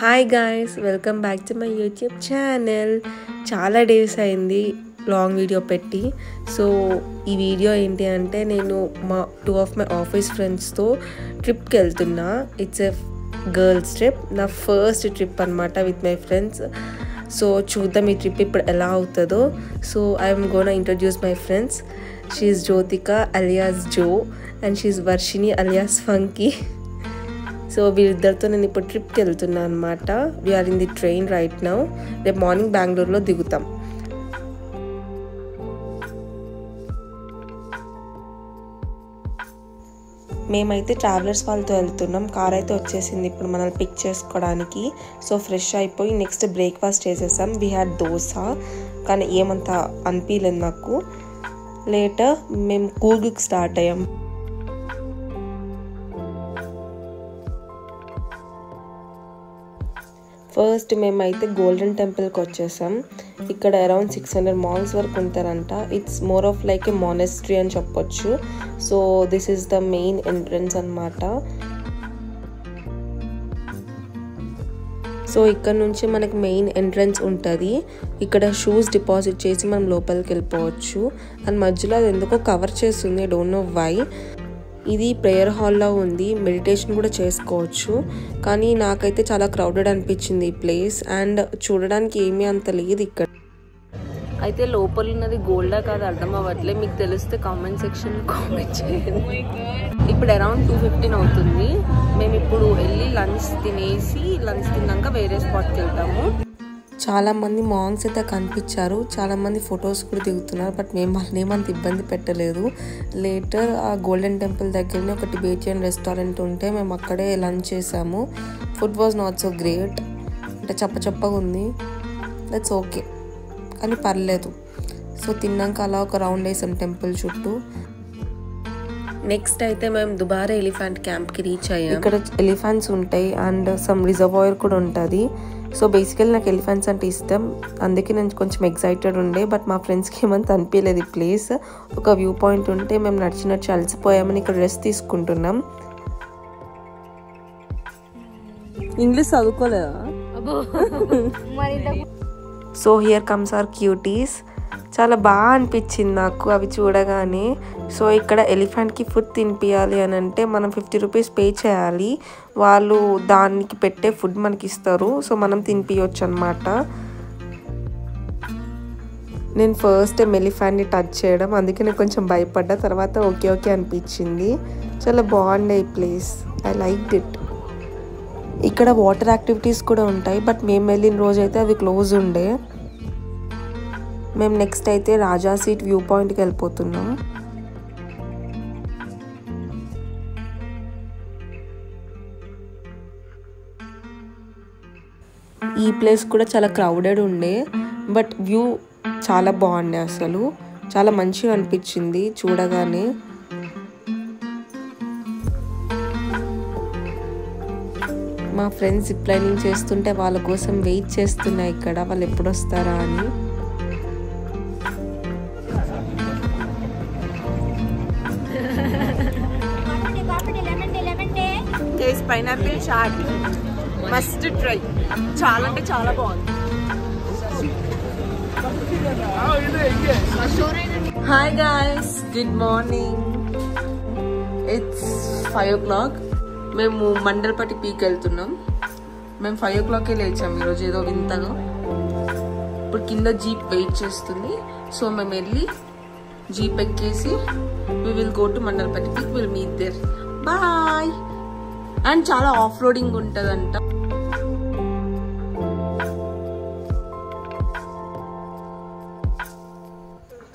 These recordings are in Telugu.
Hi guys, welcome back to my YouTube channel. చాలా డేస్ అయింది లాంగ్ వీడియో పెట్టి. సో ఈ వీడియో ఏంటి అంటే, నేను టూ ఆఫ్ మై ఆఫీస్ ఫ్రెండ్స్తో ట్రిప్కి వెళ్తున్నా. ఇట్స్ ఎ గర్ల్స్ ట్రిప్, నా ఫస్ట్ ట్రిప్ అనమాట విత్ మై ఫ్రెండ్స్. సో చూద్దాం ఈ ట్రిప్ ఇప్పుడు ఎలా అవుతుందో. So I'm gonna introduce my friends. She is Jyothika alias Jo and she is Varshini alias funky. So వీళ్ళిద్దరితో నేను ఇప్పుడు ట్రిప్కి వెళ్తున్నాను అనమాట. We're in the train right now. రేపు మార్నింగ్ బెంగళూరులో దిగుతాం. మేమైతే ట్రావెలర్స్ వాళ్ళతో వెళ్తున్నాం. కార్ అయితే వచ్చేసింది ఇప్పుడు మనల్ని పిక్ చేసుకోవడానికి. సో ఫ్రెష్ అయిపోయి నెక్స్ట్ బ్రేక్ఫాస్ట్ చేసేసాం. వీ హ్యాడ్ దోశ, కానీ ఏమంత అనిపించలేదు నాకు. లేటర్ మేము కూర్గ్కి స్టార్ట్ అయ్యాం. ఫస్ట్ మేమైతే గోల్డెన్ టెంపుల్కి వచ్చేసాం. ఇక్కడ అరౌండ్ 600 మాంగ్స్ వరకు ఉంటారంట. It's more of like a monastery అని చెప్పొచ్చు. So this is the main entrance అనమాట. సో ఇక్కడ నుంచి మనకి మెయిన్ ఎంట్రన్స్ ఉంటుంది. ఇక్కడ షూస్ డిపాజిట్ చేసి మనం లోపలికి వెళ్ళిపోవచ్చు. అండ్ మధ్యలో అది ఎందుకో కవర్ చేస్తుంది, ఐ డోంట్ నో వై. ఇది ప్రేయర్ హాల్లో ఉంది, మెడిటేషన్ కూడా చేసుకోవచ్చు. కానీ నాకైతే చాలా క్రౌడెడ్ అనిపించింది ఈ ప్లేస్. అండ్ చూడడానికి ఏమీ అంత లేదు ఇక్కడ. అయితే లోపల ఉన్నది గోల్డా కాదు అర్థం అవ్వట్లే. మీకు తెలిస్తే కామెంట్ సెక్షన్ కామెంట్ చేయండి. ఇప్పుడు అరౌండ్ 2:15 అవుతుంది. మేము ఇప్పుడు వెళ్ళి లంచ్ తిన్నాక వేరే స్పాట్కి వెళ్తాము. చాలామంది మాంగ్స్ అయితే కనిపించారు, చాలామంది ఫొటోస్ కూడా దిగుతున్నారు. బట్ మేము వాళ్ళని ఏమంత ఇబ్బంది పెట్టలేదు. లేటర్ ఆ గోల్డెన్ టెంపుల్ దగ్గరనే ఒక టిబేటియన్ రెస్టారెంట్ ఉంటే మేము అక్కడే లంచ్ చేసాము. Food was not so great, అంటే చప్పగా ఉంది. దట్స్ ఓకే, కానీ పర్లేదు. సో తిన్నాక అలా ఒక రౌండ్ వేసాం టెంపుల్ చుట్టూ. నెక్స్ట్ అయితే మేము దుబారా ఎలిఫెంట్ క్యాంప్కి రీచ్ అయ్యాం. ఇక్కడ ఎలిఫెంట్స్ ఉంటాయి అండ్ సమ్ రిజర్వాయర్ కూడా ఉంటుంది. సో బేసికలీ నాకు ఎలిఫెంట్స్ అంటే ఇష్టం, అందుకే నేను కొంచెం ఎక్సైటెడ్ ఉండే. బట్ మా ఫ్రెండ్స్కి ఏమంత అనిపించలేదు ఈ ప్లేస్. ఒక వ్యూ పాయింట్ ఉంటే మేము నడిచినట్టు అలసిపోయామని ఇక్కడ రెస్ట్ తీసుకుంటున్నాం. ఇంగ్లీష్ చదువుకోలేదా? So here comes our cuties. చాలా బాగా అనిపించింది నాకు అవి చూడగానే. సో ఇక్కడ ఎలిఫెంట్కి ఫుడ్ తినిపించాలి అని అంటే మనం 50 రూపీస్ పే చేయాలి. వాళ్ళు దానికి పెట్టే ఫుడ్ మనకి ఇస్తారు. సో మనం తినిపించవచ్చు అనమాట. నేను ఫస్ట్ టైం ఎలిఫెంట్ని టచ్ చేయడం, అందుకే నేను కొంచెం భయపడ్డా. తర్వాత ఓకే అనిపించింది. చాలా బాగుండే ఈ ప్లేస్, ఐ లైక్ ఇట్. ఇక్కడ వాటర్ యాక్టివిటీస్ కూడా ఉంటాయి, బట్ మేము వెళ్ళిన రోజు అయితే అవి క్లోజ్ ఉండే. మేము నెక్స్ట్ అయితే రాజా సీట్ వ్యూ పాయింట్కి వెళ్ళిపోతున్నాం. ఈ ప్లేస్ కూడా చాలా క్రౌడెడ్ ఉండే, బట్ వ్యూ చాలా బాగుండే. అసలు చాలా మంచిగా అనిపించింది చూడగానే. మా ఫ్రెండ్స్ జిప్ లైనింగ్ చేస్తుంటే వాళ్ళ కోసం వెయిట్ చేస్తున్నా ఇక్కడ, వాళ్ళు ఎప్పుడు వస్తారా అని. పైనాపిల్ చాట్ మస్ట్ ట్రై, చాలా అంటే చాలా బాగుంది. Hi guys, good morning. It's 5 o'clock. మేము మండల్పట్టి పీక్ వెళ్తున్నాం. మేము 5 o'clockకే లేచాం ఈరోజు, ఏదో వింతగా. ఇప్పుడు కింద జీప్ వెయిట్ చేస్తుంది. సో మేము వెళ్ళి జీప్ ఎక్కేసి we will go to Mandalpatti peak, we'll meet there. Bye. And చాలా ఆఫ్ రోడింగ్ ఉంటుందంట.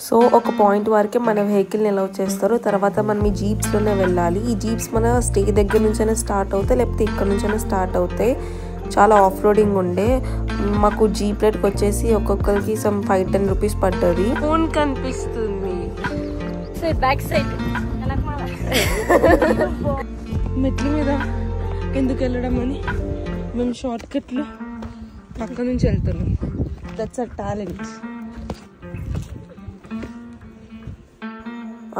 సో ఒక పాయింట్ వరకే మన వెహికల్ని అలౌ చేస్తారు. తర్వాత మనం ఈ జీప్స్లోనే వెళ్ళాలి. ఈ జీప్స్ మన స్టే దగ్గర నుంచైనా స్టార్ట్ అవుతాయి, లేకపోతే ఇక్కడ నుంచైనా స్టార్ట్ అవుతాయి. చాలా ఆఫ్ రోడింగ్ ఉండే. మాకు జీప్ రేట్కి వచ్చేసి ఒక్కొక్కరికి సమ్ 5-10 రూపీస్ పడ్డది. ఫోన్ కనిపిస్తుంది బ్యాక్ సైడ్. మెట్ల మీద ఎందుకు వెళ్ళడం అని మేము షార్ట్ కట్లో పక్క నుంచి వెళ్తున్నాం. That's a talent.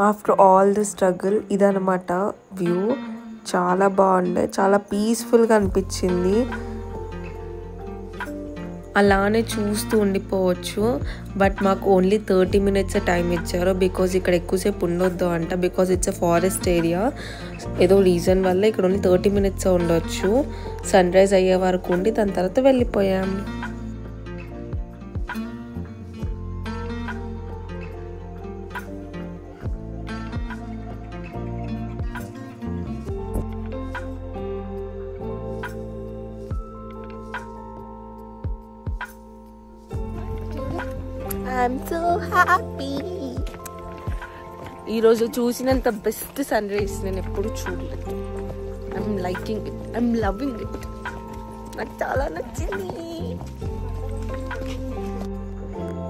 After all the struggle ఇదనమాట వ్యూ. చాలా బాగుండే, చాలా పీస్ఫుల్గా అనిపించింది. అలానే చూస్తూ ఉండిపోవచ్చు. బట్ మాకు ఓన్లీ 30 minutes టైం ఇచ్చారు. బికాజ్ ఇక్కడ ఎక్కువసేపు ఉండొద్దు అంట. Because it's a forest area. ఏదో రీజన్ వల్ల ఇక్కడ ఓన్లీ 30 minutes ఉండొచ్చు. సన్ రైజ్ అయ్యే వరకు ఉండి దాని తర్వాత వెళ్ళిపోయాం. I'm so happy. ఈరోజు చూసినంత బెస్ట్ సన్ రైజ్ నేను ఎప్పుడు చూడలేదు. I'm liking it, I'm loving it. నాకు చాలా నచ్చింది.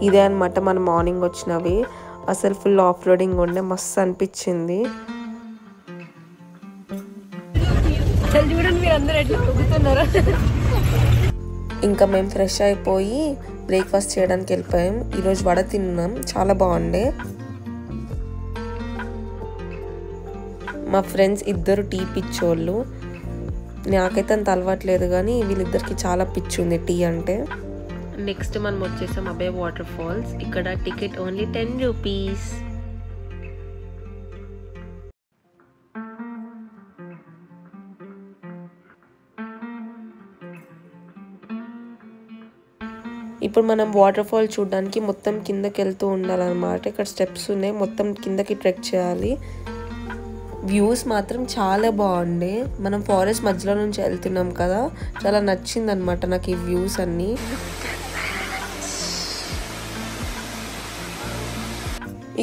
ఇదే అనమాట మన మార్నింగ్ వచ్చినవి. అసలు ఫుల్ ఆఫ్ రోడింగ్ ఉండే మస్తు అనిపించింది. చూడండి మీరు అందరూ ఎట్లా ఊగుతున్నారా. ఇంకా మేము ఫ్రెష్ అయిపోయి బ్రేక్ఫాస్ట్ చేయడానికి వెళ్ళిపోయాం. ఈరోజు వడ తిన్నాం, చాలా బాగుండే. మా ఫ్రెండ్స్ ఇద్దరు టీ పిచ్చోళ్ళు. నాకైతే అంత అలవాట్లేదు కానీ వీళ్ళిద్దరికి చాలా పిచ్చి ఉంది టీ అంటే. నెక్స్ట్ మనం వచ్చేసాం అబే వాటర్ ఫాల్స్. ఇక్కడ టికెట్ ఓన్లీ 10 rupees. ఇప్పుడు మనం వాటర్ ఫాల్ చూడడానికి మొత్తం కిందకి వెళ్తూ ఉండాలన్నమాట. ఇక్కడ స్టెప్స్ ఉన్నాయి, మొత్తం కిందకి ట్రెక్ చేయాలి. వ్యూస్ మాత్రం చాలా బాగుండే. మనం ఫారెస్ట్ మధ్యలో నుంచి వెళ్తున్నాం కదా, చాలా నచ్చింది అనమాట నాకు ఈ వ్యూస్ అన్నీ.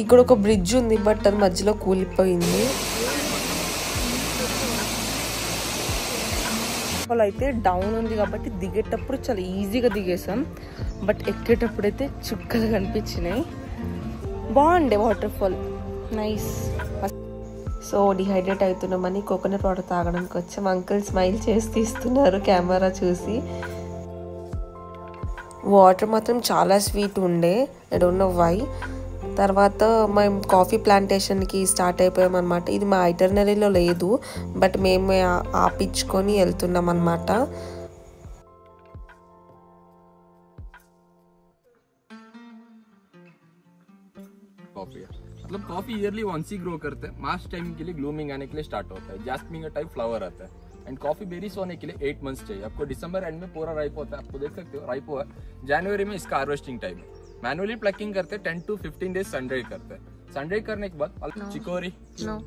ఇక్కడ ఒక బ్రిడ్జ్ ఉంది, బట్ అది మధ్యలో కూలిపోయింది. అయితే డౌన్ ఉంది కాబట్టి దిగేటప్పుడు చాలా ఈజీగా దిగేసాం. బట్ ఎక్కేటప్పుడు అయితే చుక్కలు కనిపించినాయి. బాగుండే water fall, nice. So dehydrate అవుతున్నామని కోకోనట్ వాటర్ తాగడానికి వచ్చాం. అంకుల్ స్మైల్ చేసి తీస్తున్నారు కెమెరా చూసి. వాటర్ మాత్రం చాలా స్వీట్ ఉండే, ఐ డోంట్ నో వై. తర్వాత మేము కాఫీ ప్లాంటేషన్కి స్టార్ట్ అయిపోయాం అనమాట. ఇది మా ఐటర్నరీలో లేదు, బట్ మేము ఆపించుకొని వెళ్తున్నాం అనమాట. मतलब कॉफी ईयरली वंस ही ग्रो करते हैं. मार्च टाइम के लिए ग्लूमिंग आने के लिए स्टार्ट होता है. जैस्मिन का टाइप फ्लावर आता है. एंड कॉफी बेरीज होने के लिए 8 months चाहिए. आपको दिसंबर एंड में पूरा राइप होता है. आपको देख सकते हो राइप हुआ. जनवरी में इसका हार्वेस्टिंग टाइम है. मैनुअली प्लकिंग करते हैं. 10 to 15 days सन ड्राई करते हैं. सन ड्राई करने के बाद चिकोरी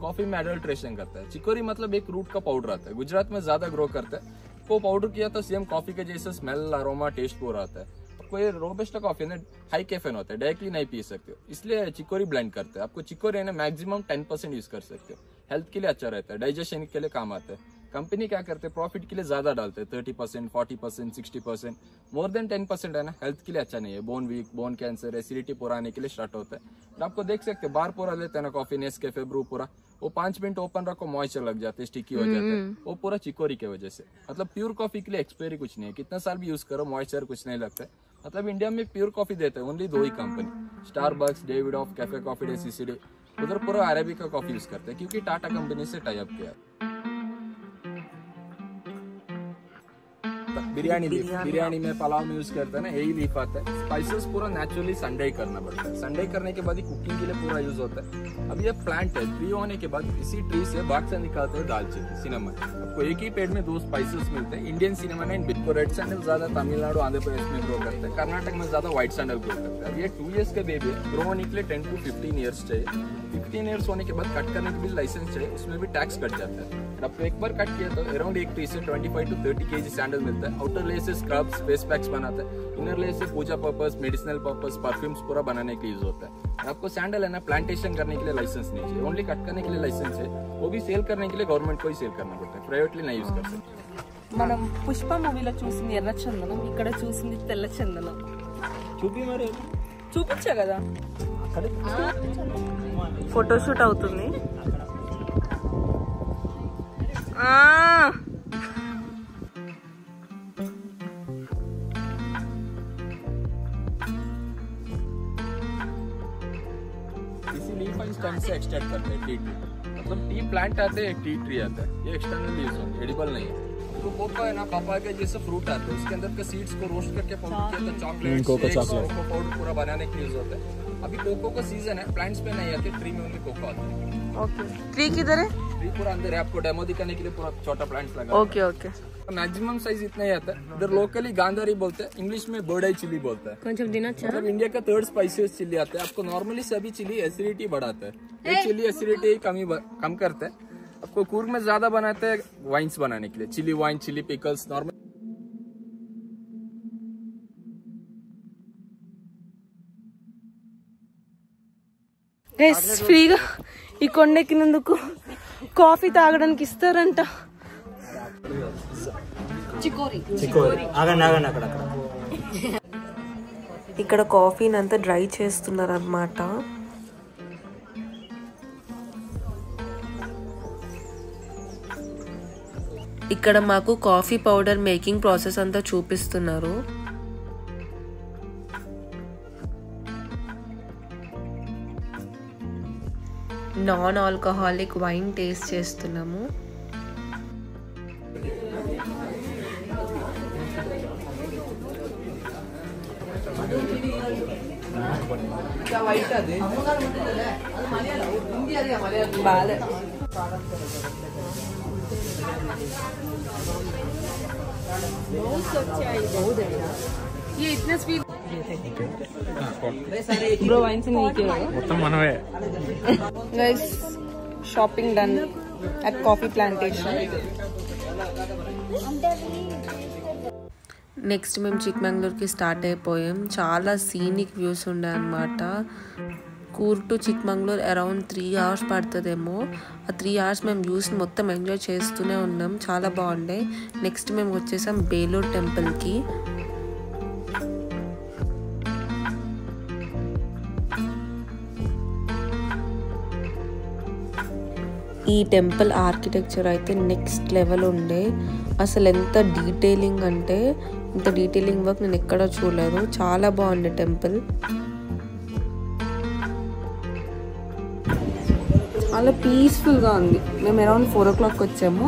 कॉफी में एडल्ट्रेशन करता है. चिकोरी मतलब एक रूट का पाउडर आता है. गुजरात में ज्यादा ग्रो करते हैं. वो पाउडर किया तो सेम कॉफी के जैसे स्मेल, अरोमा, टेस्ट पूरा आता है. कोई रोबस्टा कॉफी है ना, हाई कैफेन होता है, डायरेक्टली नहीं पी सकते हो, इसलिए चिकोरी ब्लेंड करते हैं. आपको चिकोरी है ना मैक्सिमम 10% यूज कर सकते हो. हेल्थ के लिए अच्छा रहता है, डाइजेशन के लिए काम आता है. कंपनी क्या करते हैं, प्रॉफिट के लिए ज्यादा डालते हैं. 30%, 40%, 60%. मोर देन 10% है ना, हेल्थ के लिए अच्छा नहीं है. Bone weak, bone cancer, acidity पूरा आने के लिए स्टार्ट होता है. तो आपको देख सकते हैं बार पूरा लेते हैं ना कॉफी, नेस्कैफे, ब्रू पूरा, वो 5 मिनट ओपन रखो, मॉइस्चर लग जाते हैं, स्टिकी हो जाते हैं. वो पूरा चिकोरी की वजह से. मतलब प्योर कॉफी के लिए एक्सपायरी कुछ नहीं है, कितना साल भी यूज करो मॉइस्चर कुछ नहीं लगता है. मतलब इंडिया में प्योर कॉफी देते हैं ओनली 2 ही company, Starbucks, Davidoff, Cafe Coffee Day, CCD. उधर पूरा अरेबिका कॉफी यूज करते हैं क्योंकि टाटा कंपनी से टाई अप किया. बिरयानी में पलाव में यूज करते हैं ना, यही लीफ आता है. स्पाइसेस पूरा नेचुरली संडे करना पड़ता है. संडे करने के बाद ही कुकिंग के लिए पूरा यूज होता है. अब ये प्लांट है, ट्री होने के बाद इसी ट्री से बाग से निकालते हैं दालचीनी, सिनेमन. आपको एक ही पेड़ में 2 स्पाइसेस मिलते हैं, इंडियन सिनेमन एंड बिको. रेड सैंडल ज्यादा तमिलनाडु, आंध्र प्रदेश में ग्रो करते हैं. कर्नाटक में ज्यादा व्हाइट सैंडल ग्रो करते हैं. अब ये 2 years के बेबी है, ग्रो होने के लिए 10 to 15 years चाहिए. 15 years होने के बाद कट करने के भी लाइसेंस चाहिए, उसमें भी टैक्स कट जाता है. आपको एक बार कट किया तो अराउंड एक ट्री से 25 to 30 kg सैंडल मिलता है. आउटर लेयर से स्क्रब्स, फेस पैक्स बनाता है. इनर लेयर से पूजा पर्पस, मेडिसिनल पर्पस, परफ्यूम्स पूरा बनाने के लिए यूज होता है. आपको सैंडल है ना प्लांटेशन करने के लिए लाइसेंस नहीं चाहिए, ओनली कट करने के लिए लाइसेंस है. वो भी सेल करने के लिए गवर्नमेंट को ही सेल करना पड़ता है, प्राइवेटली नहीं यूज कर सकते. మనం పుష్ప మూవీలో చూసింది ఎర్ర చందనం, ఇక్కడ చూసింది తెల్ల చందనం. చూపి మరి చూపించా కదా, ఫోటోషూట్ అవుతుంది. इसी लीफ एंड स्टेम से एक्सट्रैक्ट करते हैं टी ट्री. मतलब टी प्लांट आते हैं, टी ट्री आता है. ये एक्सटर्नल यूज होता है, एडिबल नहीं है. तो कोको है ना, पापाया के जैसे फ्रूट आते हैं, उसके अंदर के सीड्स को रोस्ट करके पाउडर किया तो चॉकलेट, कोको पाउडर पूरा बनाने के लिए यूज होता है। अभी कोको का सीजन है, प्लांट्स पे नहीं आते, ट्री में ओनली कोको आता है। ओके, ट्री किधर है? ट्री पूरा अंदर है, आपको डेमो दिखाने के लिए पूरा छोटा प्लांट्स लगा। ओके ओके, मैक्सिमम साइज इतना ही आता है। इधर लोकली गांधारी बोलते हैं, इंग्लिश में बर्ड आई चिली बोलते हैं। मतलब इंडिया का 3rd स्पाइसीएस्ट चिली आता है। आपको नॉर्मली सभी चिली एसिडिटी बढ़ाता है, ये चिली एसिडिटी कम करता है। आपको कूर्ग में ज्यादा बनाते हैं वाइन्स बनाने के लिए, chilli wine, chilli pickles. Normal guys ఫ్రీగా ఈ కొండెక్కినందుకు కాఫీ తాగడానికి ఇస్తారంట. ఇక్కడ కాఫీని అంతా డ్రై చేస్తున్నారు అన్నమాట. ఇక్కడ మాకు కాఫీ పౌడర్ మేకింగ్ ప్రాసెస్ అంతా చూపిస్తున్నారు. నాన్ ఆల్కహాలిక్ వైన్ టేస్ట్ చేస్తున్నాము. ये इतना स्वीट ब्रो वाइन से नहीं किया మొత్తం మనమే. Guys shopping done at coffee plantation. Next మేము చిక్మంగళూరుకి స్టార్ట్ అయిపోయాం. చాలా సీనిక్ వ్యూస్ ఉండే అన్నమాట. Coorg to Chikmagalur around 3 hours పడుతుందేమో. ఆ 3 hours మేము వ్యూస్ని మొత్తం ఎంజాయ్ చేస్తూనే ఉన్నాం. చాలా బాగుండే. నెక్స్ట్ మేము వచ్చేసాం బేలూర్ టెంపుల్కి. ఈ టెంపుల్ ఆర్కిటెక్చర్ అయితే నెక్స్ట్ లెవెల్ ఉండే. అసలు ఎంత డీటెయిలింగ్ అంటే ఇంత డీటెయిలింగ్ వర్క్ నేను ఎక్కడ చూడలేదు. చాలా బాగుండే టెంపుల్. చాలా పీస్ఫుల్గా ఉంది. మేము అరౌండ్ 4 o'clock వచ్చాము,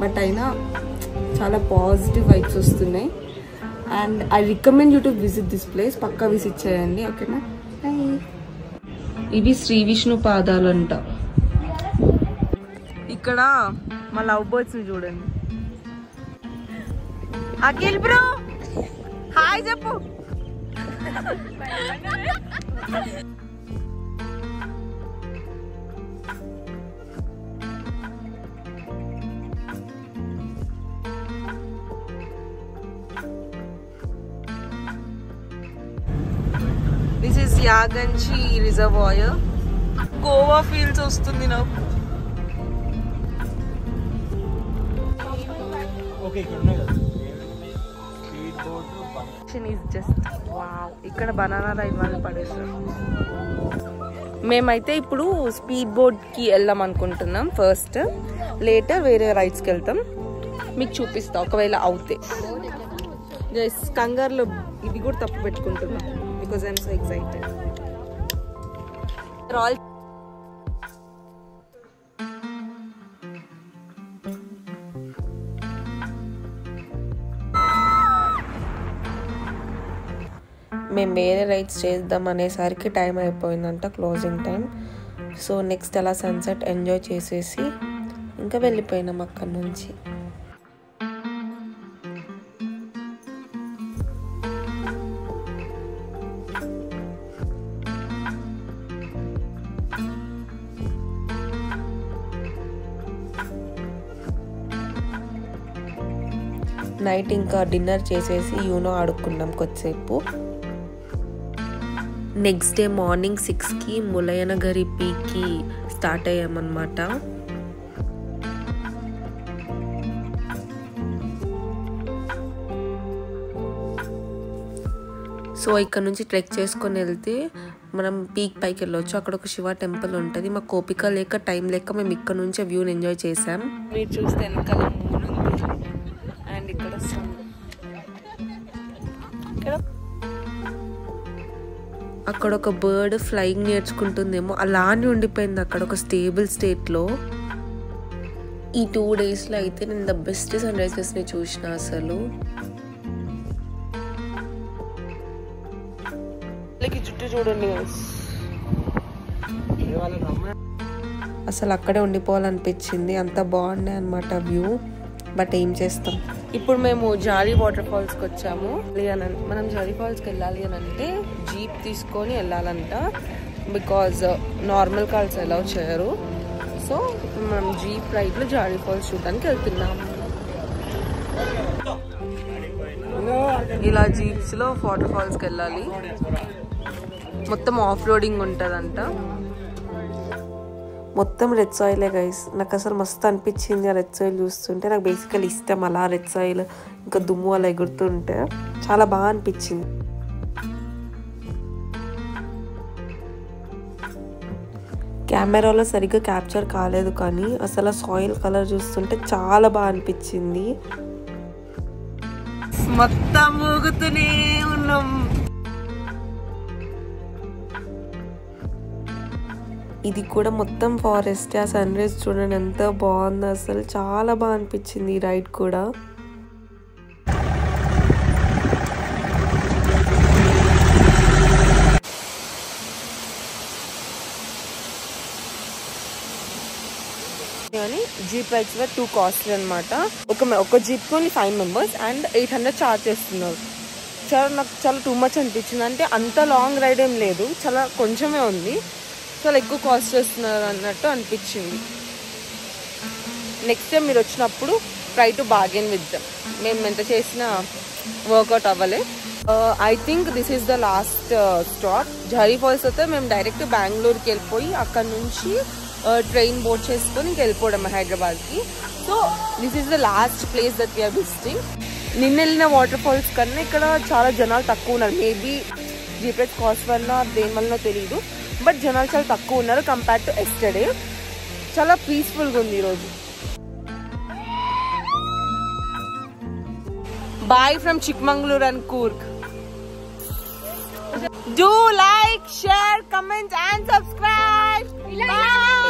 బట్ అయినా చాలా పాజిటివ్ వైబ్స్ వస్తున్నాయి. And I recommend you to visit this place. పక్కా విజిట్ చేయండి, ఓకేనా? ఇవి శ్రీ విష్ణు పాదాలంట. ఇక్కడ మా లవ్ బర్డ్స్ ని చూడండి. అఖిల్ బ్రో హాయ్ చెప్పు. This is Yaganti reservoir. Goa feels వస్తుంది నాకు. ఇక్కడ బనానా రైడ్ వాళ్ళు పడేసారు. మేమైతే ఇప్పుడు స్పీడ్ బోట్కి వెళ్దాం అనుకుంటున్నాం. ఫస్ట్ లేటర్ వేరే రైడ్స్కి వెళ్తాం. మీకు చూపిస్తా ఒకవేళ అవుతే. జస్ట్ కంగారులో ఇది కూడా తప్పు పెట్టుకుంటున్నాం because I'm so excited. All మేము వేరే రైడ్స్ చేద్దాం అనేసరికి టైం అయిపోయిందంట, క్లోజింగ్ టైం. సో నెక్స్ట్ అలా సన్సెట్ ఎంజాయ్ చేసేసి ఇంకా వెళ్ళిపోయినాం అక్కడి నుంచి. నైట్ ఇంకా డిన్నర్ చేసేసి యూనో ఆడుకున్నాం కొద్దిసేపు. నెక్స్ట్ డే మార్నింగ్ 6కి ములయనగిరి పీక్కి స్టార్ట్ అయ్యామన్నమాట. సో ఇక్కడ నుంచి ట్రెక్ చేసుకొని వెళ్తే మనం పీక్ పైకి వెళ్ళొచ్చు. అక్కడ ఒక శివ టెంపుల్ ఉంటుంది. మాకు ఓపిక లేక టైం లేక మేము ఇక్కడ నుంచి వ్యూని ఎంజాయ్ చేసాం. మీరు చూస్తే వెనకాల మూన్ ఉంది అండ్ ఇక్కడ అక్కడ ఒక బర్డ్ ఫ్లయింగ్ నేర్చుకుంటుందేమో అలానే ఉండిపోయింది అక్కడ ఒక స్టేబుల్ స్టేట్లో. ఈ 2 డేస్లో అయితే నేను ద బెస్ట్ సన్ రైజెస్ని చూసిన. అసలు చుట్టూ చూడండి, అసలు అక్కడే ఉండిపోవాలనిపించింది, అంత బాగున్నాయి అనమాట వ్యూ. బట్ ఏం చేస్తాం. ఇప్పుడు మేము జారీ వాటర్ ఫాల్స్కి వచ్చాము. మనం జారీ ఫాల్స్కి వెళ్ళాలి అని అంటే జీప్ తీసుకొని వెళ్ళాలంట, బికాజ్ నార్మల్ కార్స్ అలౌ చేయరు. సో ఇప్పుడు మనం జీప్ రైడ్లో జారీ ఫాల్స్ చూడడానికి వెళ్తున్నాము. ఇలా జీప్స్లో వాటర్ ఫాల్స్కి వెళ్ళాలి. మొత్తం ఆఫ్ రోడింగ్ ఉంటుందంట. మొత్తం రెడ్ సాయిలే గైస్. నాకు అసలు మస్తు అనిపించింది ఆ రెడ్ సాయిల్ చూస్తుంటే. నాకు బేసికల్ ఇష్టం అలా రెడ్ సాయిల్, ఇంకా దుమ్ము అలా ఎగురుతుంటే చాలా బాగా అనిపించింది. కెమెరాలో సరిగ్గా క్యాప్చర్ కాలేదు, కానీ అసలు సాయిల్ కలర్ చూస్తుంటే చాలా బాగా అనిపించింది. మొత్తం ఊగుతూనే ఉన్నాం. ఇది కూడా మొత్తం ఫారెస్ట్. ఆ సన్ రైజ్ చూడండి ఎంత బాగుందో, అసలు చాలా బాగా అనిపించింది ఈ రైడ్ కూడా. కానీ జీప్ రైడ్స్ వర్ 2 కాస్ట్లీ అనమాట. ఒక జీప్ కొని 5 మెంబర్స్ అండ్ 800 ఛార్జ్ చేస్తున్నారు. నాకు చాలా టూ మచ్ అనిపించింది. అంటే అంత లాంగ్ రైడ్ ఏం లేదు, చాలా కొంచెమే ఉంది, చాలా ఎక్కువ కాస్ట్ చేస్తున్నారు అన్నట్టు అనిపించింది. నెక్స్ట్ టైం మీరు వచ్చినప్పుడు try to bargain with them. మేము ఎంత చేసినా వర్కౌట్ అవ్వలే. I think this is the last stop. Jhari falls అయితే మేము డైరెక్ట్ బెంగళూరుకి వెళ్ళిపోయి అక్కడ నుంచి ట్రైన్ బోట్ చేసుకొని వెళ్ళిపోవడం హైదరాబాద్కి. So this is the last place that we are visiting. నిన్న వెళ్ళిన వాటర్ ఫాల్స్ కన్నా ఇక్కడ చాలా జనాలు తక్కువ ఉన్నారు. మేబీ జీపీఎస్ కాస్ట్ వల్ల దేని వల్ల తెలియదు, బట్ జనాలు చాలా తక్కువ ఉన్నారు కంపేర్ టు ఎస్టర్డే. చాలా పీస్ఫుల్గా ఉంది ఈరోజు. Bye from Chikmagalur and Coorg. Do like, share, comment and subscribe. Bye.